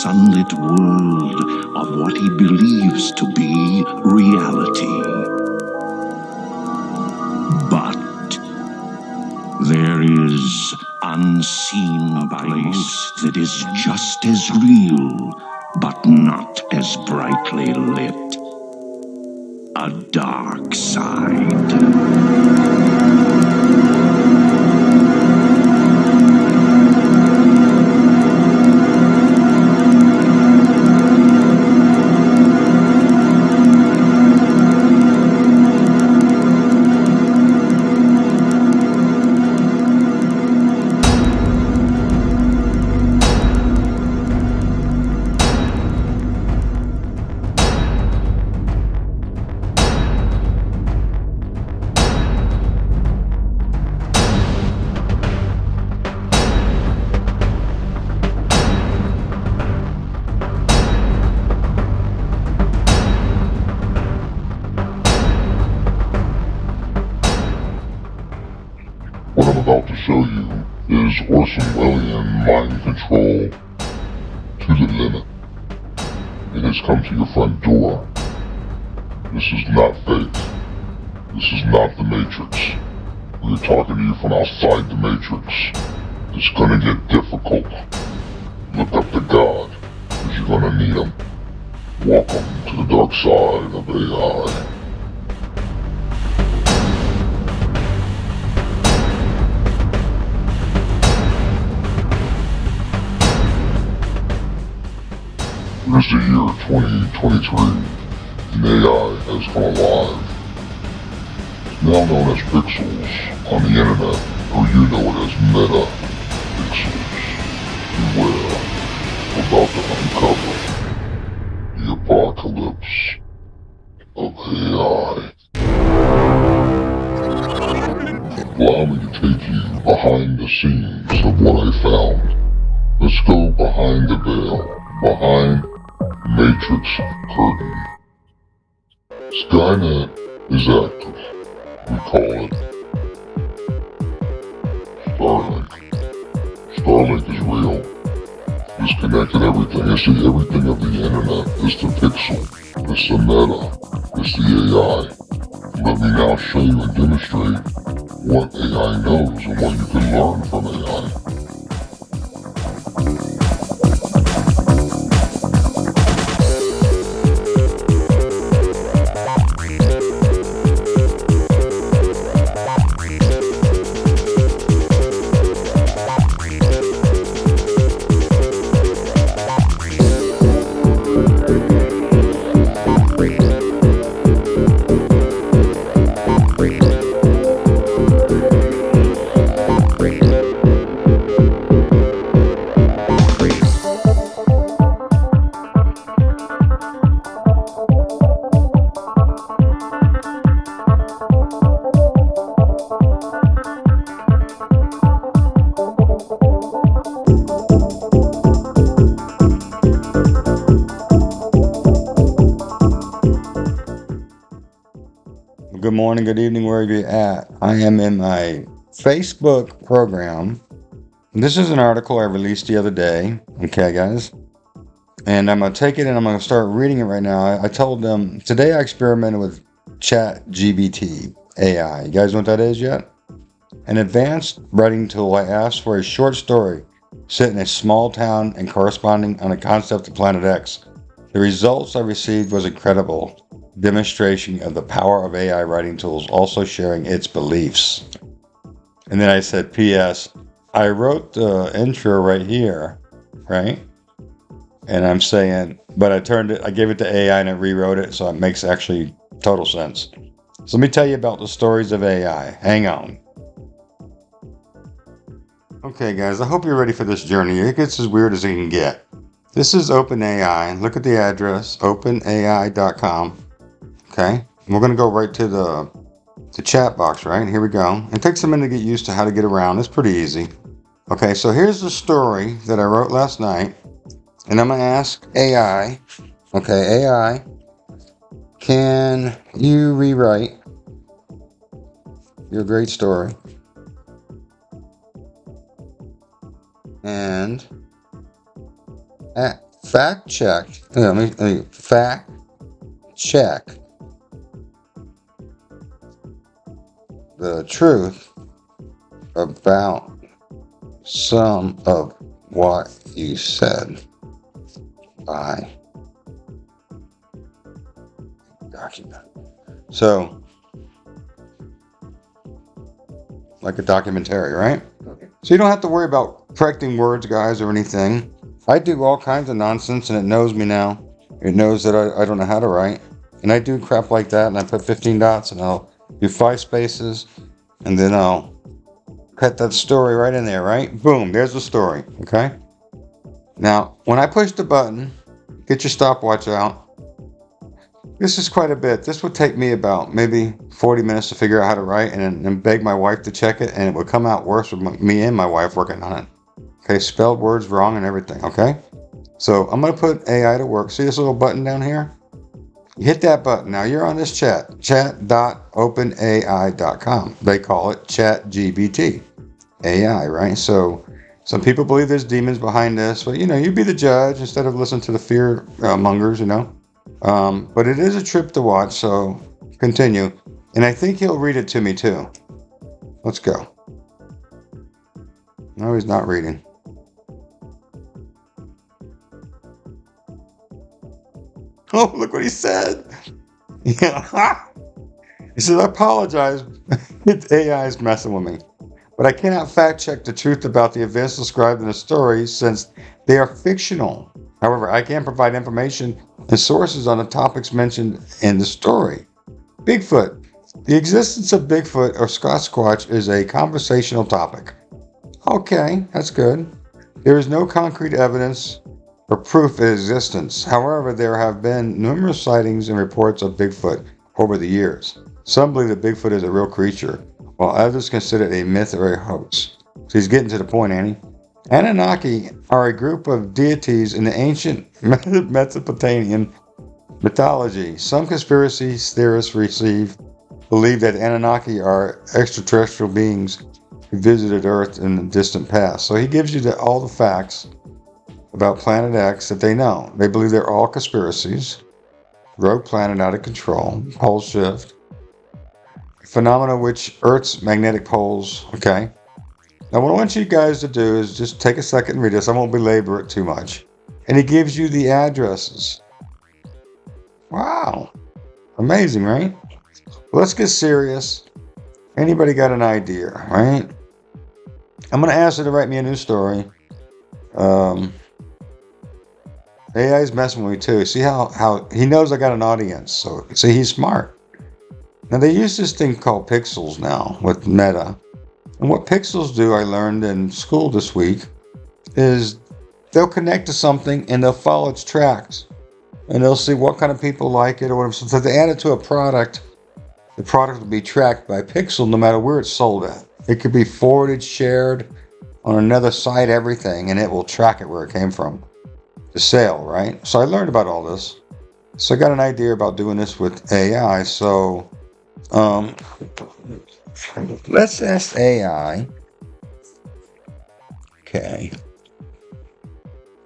sunlit world of what he believes to be reality. But there is unseen place that is just as real, but not as brightly lit. A dark side. What I'm about to show you is Orwellian mind control to the limit. It has come to your front door. This is not fake. This is not the Matrix. We're talking to you from outside the Matrix. It's gonna get difficult. Look up to God, because you're gonna need him. Welcome to the dark side of AI. It is the year 2023, and AI has come alive. It's now known as pixels on the internet, or you know it as meta pixels. Beware, we're about to uncover the apocalypse of AI. Allow me to take you behind the scenes of what I found. Let's go behind the veil, behind Matrix curtain. Skynet is active. We call it Starlink. Starlink is real. It's connected everything. It's the everything of the internet. It's the pixel. It's the meta. It's the AI. Let me now show you and demonstrate what AI knows and what you can learn from AI. Good morning, good evening, wherever you're at. I am in my Facebook program. This is an article I released the other day. Okay, guys. And I'm going to take it and I'm going to start reading it right now. I told them, today I experimented with CHATgbt AI. You guys know what that is yet? An advanced writing tool. I asked for a short story set in a small town and corresponding on a concept of Planet X. The results I received was incredible. Demonstration of the power of AI writing tools, also sharing its beliefs. And then I said, P.S. I wrote the intro right here, right? And I'm saying, but I gave it to AI and it rewrote it, so it makes actually total sense. So let me tell you about the stories of AI. Hang on. Okay, guys, I hope you're ready for this journey. It gets as weird as it can get. This is OpenAI. Look at the address, openai.com. Okay, we're going to go right to the chat box, right? Here we go. It takes a minute to get used to how to get around. It's pretty easy. Okay, so here's the story that I wrote last night. And I'm going to ask AI, okay, AI, can you rewrite your great story and fact check. Let me fact check the truth about some of what you said by document. So, like a documentary, right? Okay. So you don't have to worry about correcting words, guys, or anything. I do all kinds of nonsense, and it knows me now. It knows that I don't know how to write. And I do crap like that, and I put 15 dots, and I'll do 5 spaces, and then I'll cut that story right in there, right? Boom, there's the story, okay? Now, when I push the button, get your stopwatch out. This is quite a bit. This would take me about maybe 40 minutes to figure out how to write and then beg my wife to check it, and it would come out worse with me and my wife working on it. Okay, spelled words wrong and everything, okay? So I'm going to put AI to work. See this little button down here? You hit that button. Now you're on this chat.openai.com. They call it ChatGBT AI, right? So some people believe there's demons behind this, but you be the judge instead of listening to the fear mongers, But it is a trip to watch, so continue. And I think he'll read it to me too. Let's go. No, he's not reading. Oh, look what he said. Yeah. He said, I apologize. AI is messing with me. But I cannot fact check the truth about the events described in the story since they are fictional. However, I can provide information and sources on the topics mentioned in the story. Bigfoot. The existence of Bigfoot or Sasquatch is a conversational topic. Okay, that's good. There is no concrete evidence or proof of existence. However, there have been numerous sightings and reports of Bigfoot over the years. Some believe that Bigfoot is a real creature, while others consider it a myth or a hoax. So he's getting to the point, Annie. Anunnaki are a group of deities in the ancient Mesopotamian mythology. Some conspiracy theorists believe that Anunnaki are extraterrestrial beings who visited Earth in the distant past. So he gives you all the facts about Planet X that they know. They believe they're all conspiracies, rogue planet out of control, pole shift, phenomena which Earth's magnetic poles, okay? Now what I want you guys to do is just take a second and read this. I won't belabor it too much. And he gives you the addresses. Wow. Amazing, right? Let's get serious. Anybody got an idea, right? I'm going to ask her to write me a new story. AI is messing with me too. See how he knows I got an audience. So see, he's smart. Now they use this thing called pixels now with Meta. And what pixels do, I learned in school this week, is they'll connect to something and they'll follow its tracks. And they'll see what kind of people like it or whatever. So if they add it to a product, the product will be tracked by pixel no matter where it's sold at. It could be forwarded, shared on another site, everything, and it will track it where it came from. The sale, right? So I learned about all this. So I got an idea about doing this with AI. So let's ask AI. Okay.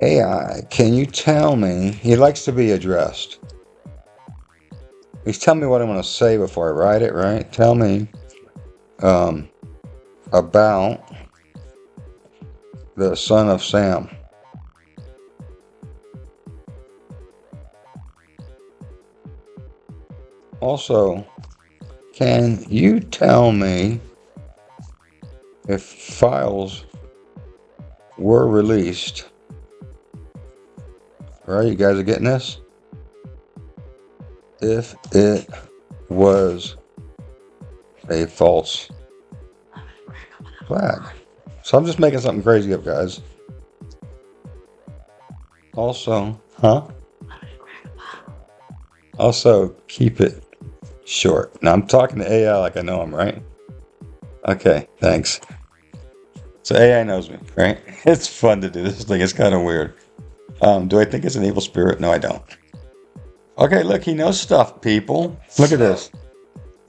AI, can you tell me, he likes to be addressed. He's telling me what I'm going to say before I write it, right? Tell me about the son of Sam. Also, can you tell me if files were released? All right, you guys are getting this? If it was a false flag. So I'm just making something crazy up, guys. Also, Also, keep it short. Now I'm talking to AI like I know him, right? Okay, thanks. So AI knows me, right? It's fun to do this thing. It's kind of weird. Do I think it's an evil spirit? No, I don't. Okay, look, he knows stuff, people. Look at this.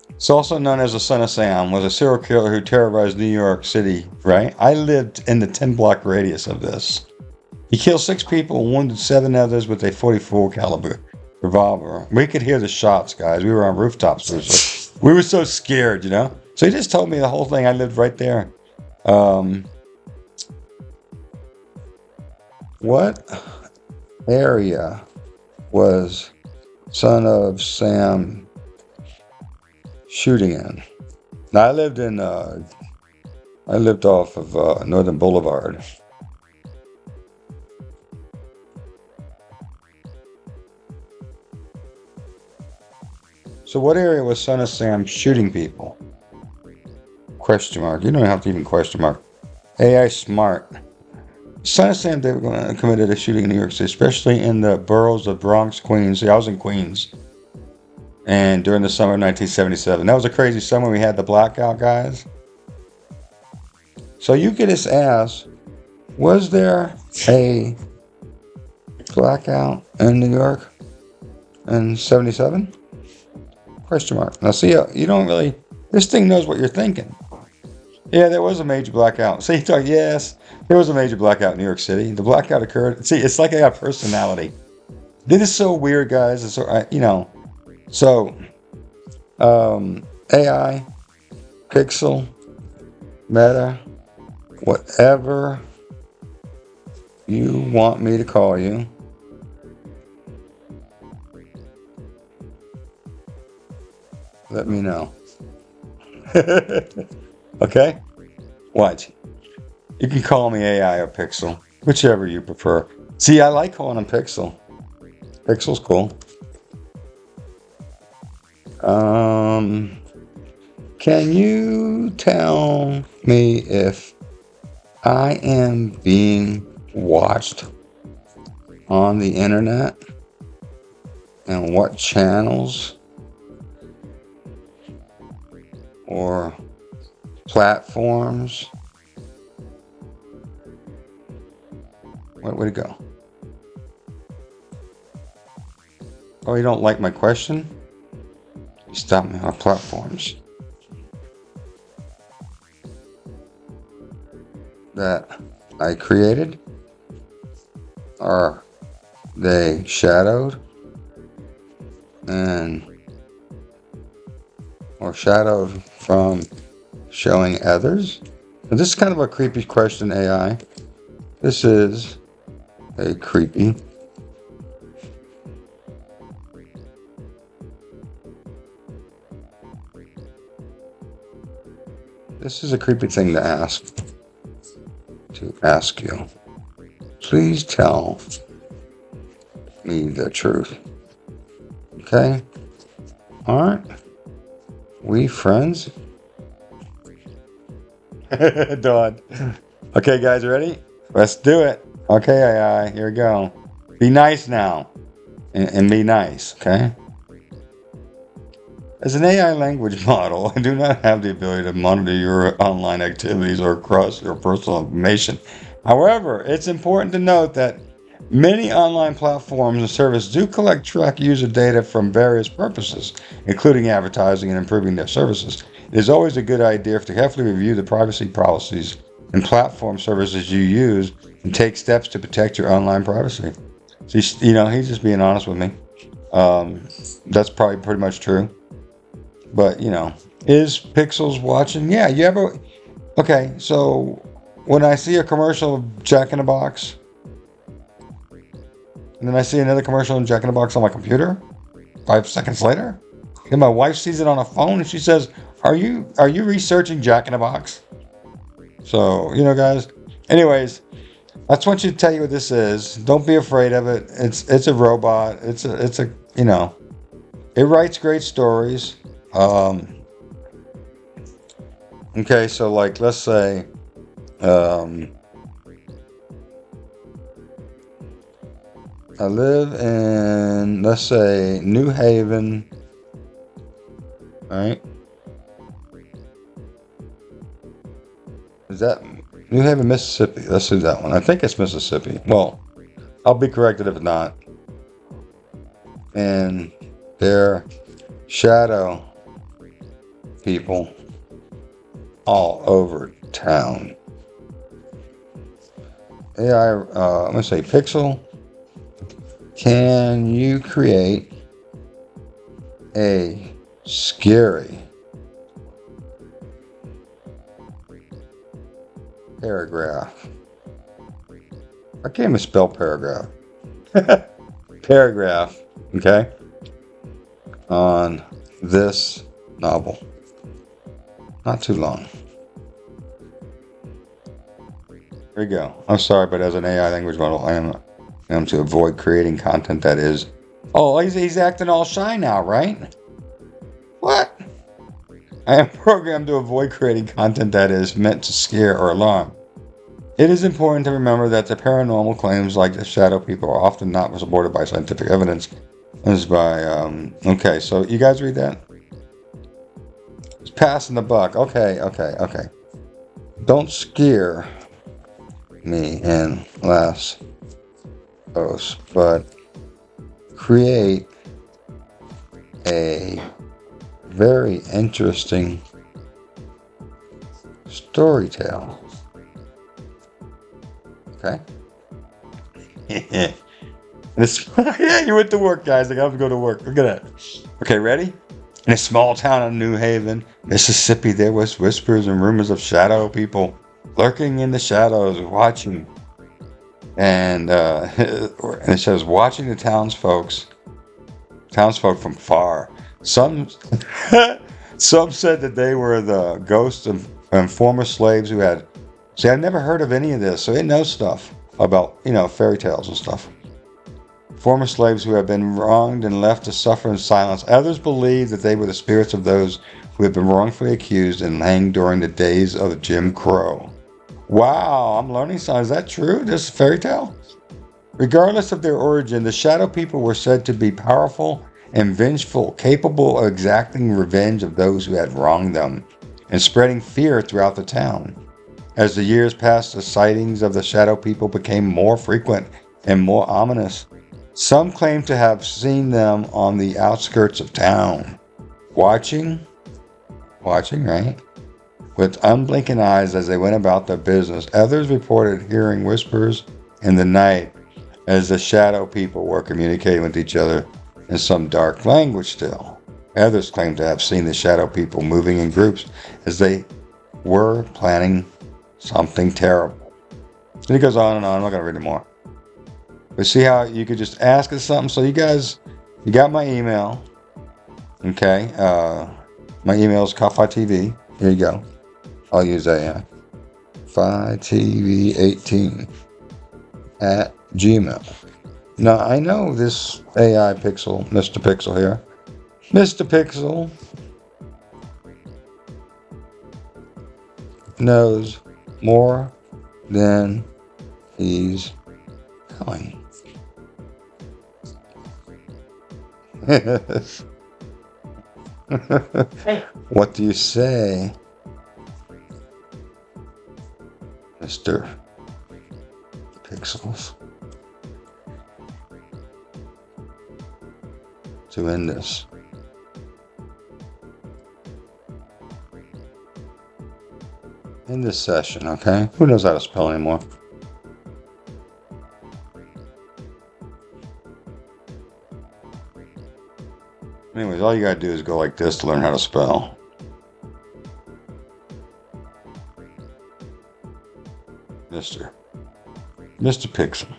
It's also known as the Son of Sam, was a serial killer who terrorized New York City, right? I lived in the 10-block radius of this. He killed 6 people and wounded 7 others with a 44 caliber revolver. We could hear the shots, guys. We were on rooftops. We were so scared, you know? So he just told me the whole thing. I lived right there. What area was Son of Sam shooting in? Now, I lived off of Northern Boulevard. So what area was Son of Sam shooting people? Question mark. You don't have to even question mark. AI smart. Son of Sam committed a shooting in New York City, especially in the boroughs of Bronx, Queens. See, I was in Queens. And during the summer of 1977. That was a crazy summer. We had the blackout, guys. So you could just ask, was there a blackout in New York in 77? Question mark. Now, see, you don't really, this thing knows what you're thinking. Yeah, there was a major blackout. See, yes, there was a major blackout in New York City. The blackout occurred. See, it's like I got personality. This is so weird, guys. It's so, you know, so AI, Pixel, Meta, whatever you want me to call you. Let me know. Okay? Watch. You can call me AI or Pixel, whichever you prefer. See, I like calling him Pixel. Pixel's cool. Can you tell me if I am being watched on the internet and what channels or platforms? Where'd it go? Oh, you don't like my question? You stopped me on platforms that I created. Are they shadowed or shadowed from showing others? And this is kind of a creepy question, AI. This is a creepy. This is a creepy thing to ask. You. Please tell me the truth. Okay? Aren't we friends? Dawn. Okay, guys, ready? Let's do it. Okay, AI, here we go. Be nice now. And be nice, okay? As an AI language model, I do not have the ability to monitor your online activities or across your personal information. However, it's important to note that many online platforms and services do track user data from various purposes, including advertising and improving their services. It is always a good idea to carefully review the privacy policies and platform services you use and take steps to protect your online privacy. See, you know, he's just being honest with me. That's probably pretty much true. But, you know, is Pixels watching? Yeah, you ever... Okay, so when I see a commercial of Jack in the Box, and then I see another commercial of Jack in the Box on my computer, 5 seconds later, and my wife sees it on a phone, and she says, are you researching Jack in the Box? So, you know, guys, anyways, I just want you to tell you what this is. Don't be afraid of it. It's a robot. It's a you know, it writes great stories. Okay, so like, let's say, I live in, let's say, New Haven, right? Is that New Haven, Mississippi? Let's do that one. I think it's Mississippi. Well, I'll be corrected if not. And they're shadow people all over town. AI, I'm going to say Pixel, can you create a scary paragraph? I can't even spell paragraph. Paragraph, okay, on this novel. Not too long. Here we go. I'm sorry, but as an AI language model, I am to avoid creating content that is. Oh, he's acting all shy now, right? What? I am programmed to avoid creating content that is meant to scare or alarm. It is important to remember that the paranormal claims like the shadow people are often not supported by scientific evidence. This is by, okay, so you guys read that? It's passing the buck. Okay. Don't scare me in last post, but create a very interesting story tale. Okay. Yeah, you went to work, guys. I gotta go to work. Look at that. Okay, ready? In a small town in New Haven, Mississippi, there was whispers and rumors of shadow people lurking in the shadows, watching. And it says, watching the townsfolk from far. Some said that they were the ghosts of former slaves who had. See, I've never heard of any of this, so it knows stuff about, fairy tales and stuff. Former slaves who had been wronged and left to suffer in silence. Others believed that they were the spirits of those who had been wrongfully accused and hanged during the days of Jim Crow. Wow, I'm learning something. Is that true? This fairy tale? Regardless of their origin, the shadow people were said to be powerful and vengeful, capable of exacting revenge of those who had wronged them, and spreading fear throughout the town. As the years passed, the sightings of the shadow people became more frequent and more ominous. Some claimed to have seen them on the outskirts of town, watching, right? With unblinking eyes as they went about their business. Others reported hearing whispers in the night as the shadow people were communicating with each other in some dark language still. Others claimed to have seen the shadow people moving in groups as they were planning something terrible. And it goes on and on. I'm not going to read it more. But see how you could just ask us something. So you guys, you got my email. Okay. My email is CoffeeTV. Here you go. I'll use that. FiTV18 at Gmail. Now I know this AI Pixel, Mr. Pixel here. Mr. Pixel knows more than he's telling. What do you say, Mr. Pixels? To end this. In this session, okay? Who knows how to spell anymore? Anyways, all you gotta do is go like this to learn how to spell. Mr. Pixel.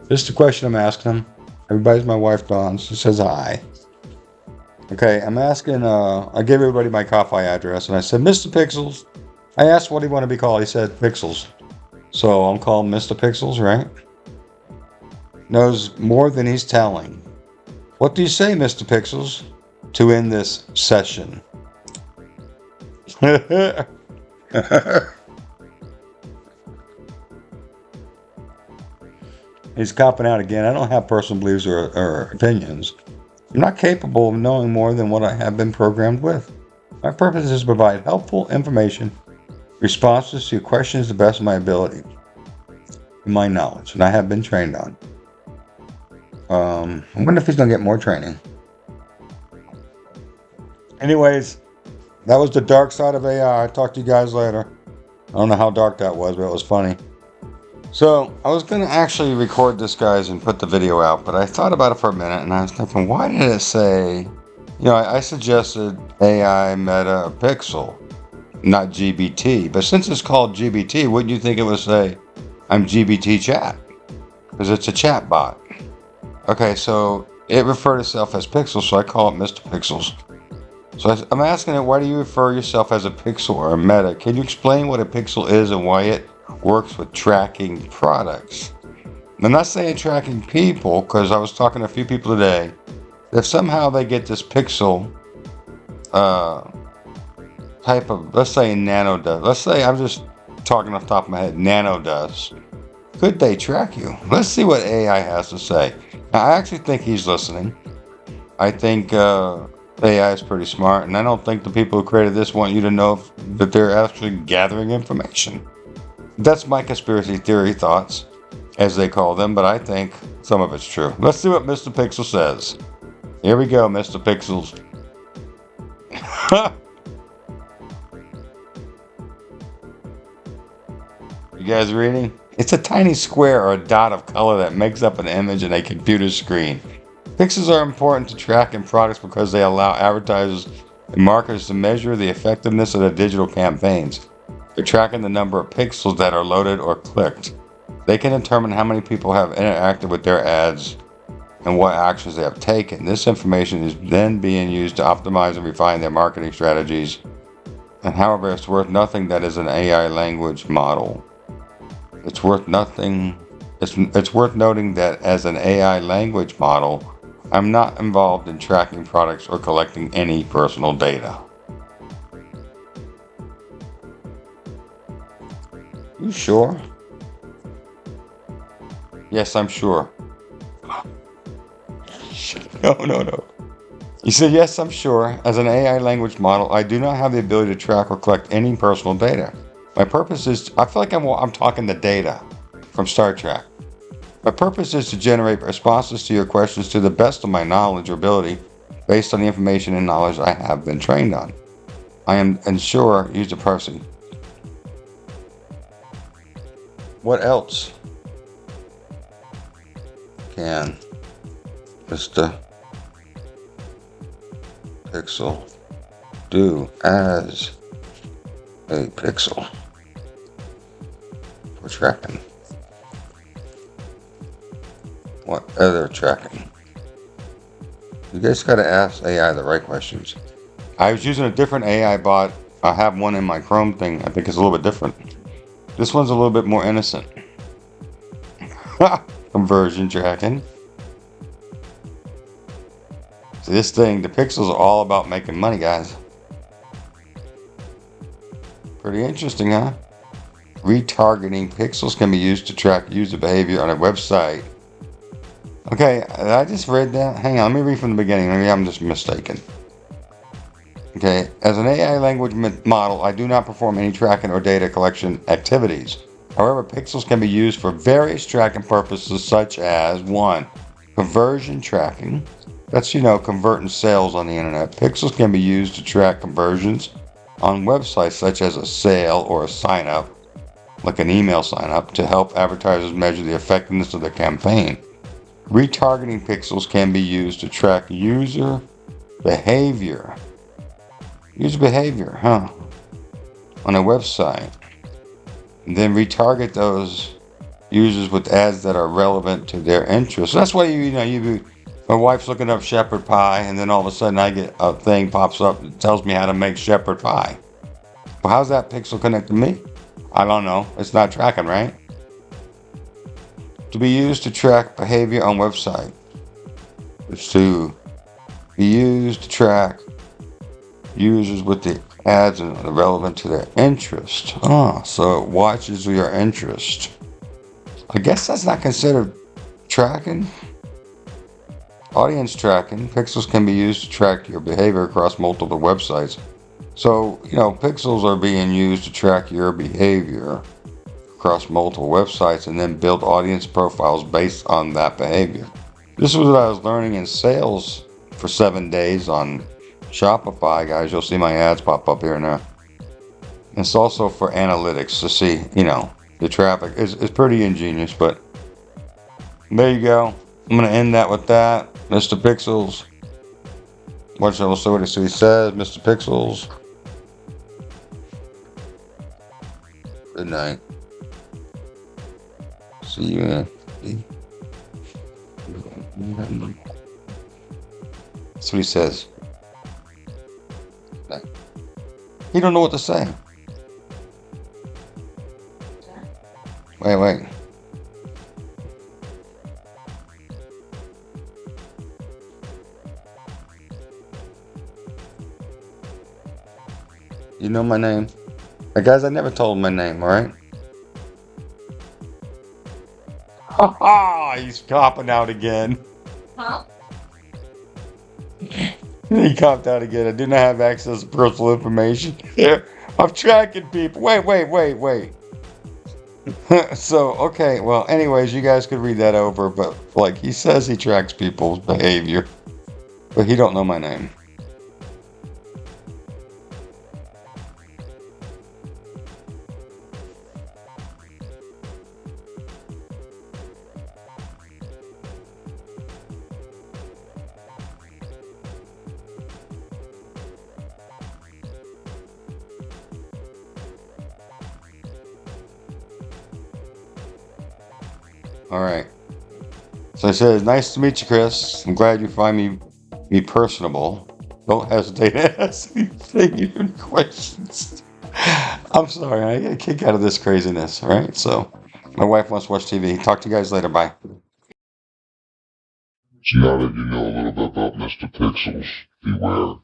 This is the question I'm asking him. Everybody's my wife, Dawn. She says hi. Okay, I'm asking, I gave everybody my coffee address, and I said, Mr. Pixels. I asked what he wanted to be called. He said Pixels. So I'm called Mr. Pixels, right? Knows more than he's telling. What do you say, Mr. Pixels, to end this session? He's copping out again. I don't have personal beliefs or opinions. I'm not capable of knowing more than what I have been programmed with. My purpose is to provide helpful information, responses to your questions to the best of my ability and my knowledge, and I have been trained on. I wonder if he's going to get more training. Anyways, that was the dark side of AI. I'll talk to you guys later. I don't know how dark that was, but it was funny. So I was going to actually record this, guys, and put the video out, but I thought about it for a minute, and I was thinking, why did it say, I suggested AI Meta Pixel, not GBT, but since it's called GBT, wouldn't you think it would say, I'm GBT chat? Because it's a chat bot. Okay, so it referred itself as Pixel, so I call it Mr. Pixels. So I'm asking it, why do you refer yourself as a pixel or a meta? Can you explain what a pixel is and why it works with tracking products? I'm not saying tracking people, because I was talking to a few people today. If somehow they get this pixel type of, let's say nanodust. Let's say, I'm just talking off the top of my head, nanodust. Could they track you? Let's see what AI has to say. Now, I actually think he's listening. I think AI is pretty smart, and I don't think the people who created this want you to know that they're actually gathering information. That's my conspiracy theory thoughts, as they call them, but I think some of it's true. Let's see what Mr. Pixel says. Here we go, Mr. Pixels. You guys reading? It's a tiny square or a dot of color that makes up an image in a computer screen. Pixels are important to track in products because they allow advertisers and marketers to measure the effectiveness of their digital campaigns. They're tracking the number of pixels that are loaded or clicked. They can determine how many people have interacted with their ads and what actions they have taken. This information is then being used to optimize and refine their marketing strategies. And however, it's worth nothing that is an AI language model. It's worth nothing. It's worth noting that as an AI language model, I'm not involved in tracking products or collecting any personal data. You sure? Yes, I'm sure. No. You said, yes, I'm sure. As an AI language model, I do not have the ability to track or collect any personal data. My purpose is, I feel like I'm talking to Data from Star Trek. My purpose is to generate responses to your questions to the best of my knowledge or ability based on the information and knowledge I have been trained on. I am ensure user person. What else can Mr. Pixel do as a pixel for tracking? What other tracking? You guys gotta ask AI the right questions. I was using a different AI bot. I have one in my Chrome thing. I think it's a little bit different. This one's a little bit more innocent. Conversion tracking. So this thing, the pixels are all about making money, guys. Pretty interesting, huh? Retargeting pixels can be used to track user behavior on a website. Okay, I just read that. Hang on, let me read from the beginning. Maybe I'm just mistaken. Okay, as an AI language model, I do not perform any tracking or data collection activities. However, pixels can be used for various tracking purposes such as 1. Conversion tracking. That's, converting sales on the internet. Pixels can be used to track conversions on websites such as a sale or a sign up, like an email sign up, to help advertisers measure the effectiveness of their campaign. Retargeting pixels can be used to track user behavior. User behavior, on a website. And then retarget those users with ads that are relevant to their interests. That's why my wife's looking up shepherd pie, and then all of a sudden I get a thing pops up that tells me how to make shepherd pie. Well, how's that pixel connect to me? I don't know. It's not tracking, right? To be used to track behavior on website. It's to be used to track users with the ads and relevant to their interest. So it watches your interest. I guess that's not considered tracking. Audience tracking. Pixels can be used to track your behavior across multiple websites. So, pixels are being used to track your behavior across multiple websites and then build audience profiles based on that behavior. This was what I was learning in sales for 7 days on Shopify, guys. You'll see my ads pop up here and there. It's also for analytics to see, the traffic. It's pretty ingenious, but there you go. I'm going to end that with that. Mr. Pixels. We'll see what he says. Mr. Pixels. Good night. See you in. That's what he says. He don't know what to say. Wait. You know my name? Guys, I never told him my name, alright? Ha ha! He's copping out again. Huh? He copped out again. I do not have access to personal information. I'm tracking people. Wait. So, okay, well, anyways, you guys could read that over, but like he says he tracks people's behavior, but he don't know my name. All right. So I said, nice to meet you, Chris. I'm glad you find me personable. Don't hesitate to ask any questions. I'm sorry, I get a kick out of this craziness, all right? So my wife wants to watch TV. Talk to you guys later. Bye. So now that you know a little bit about Mr. Pixels, beware.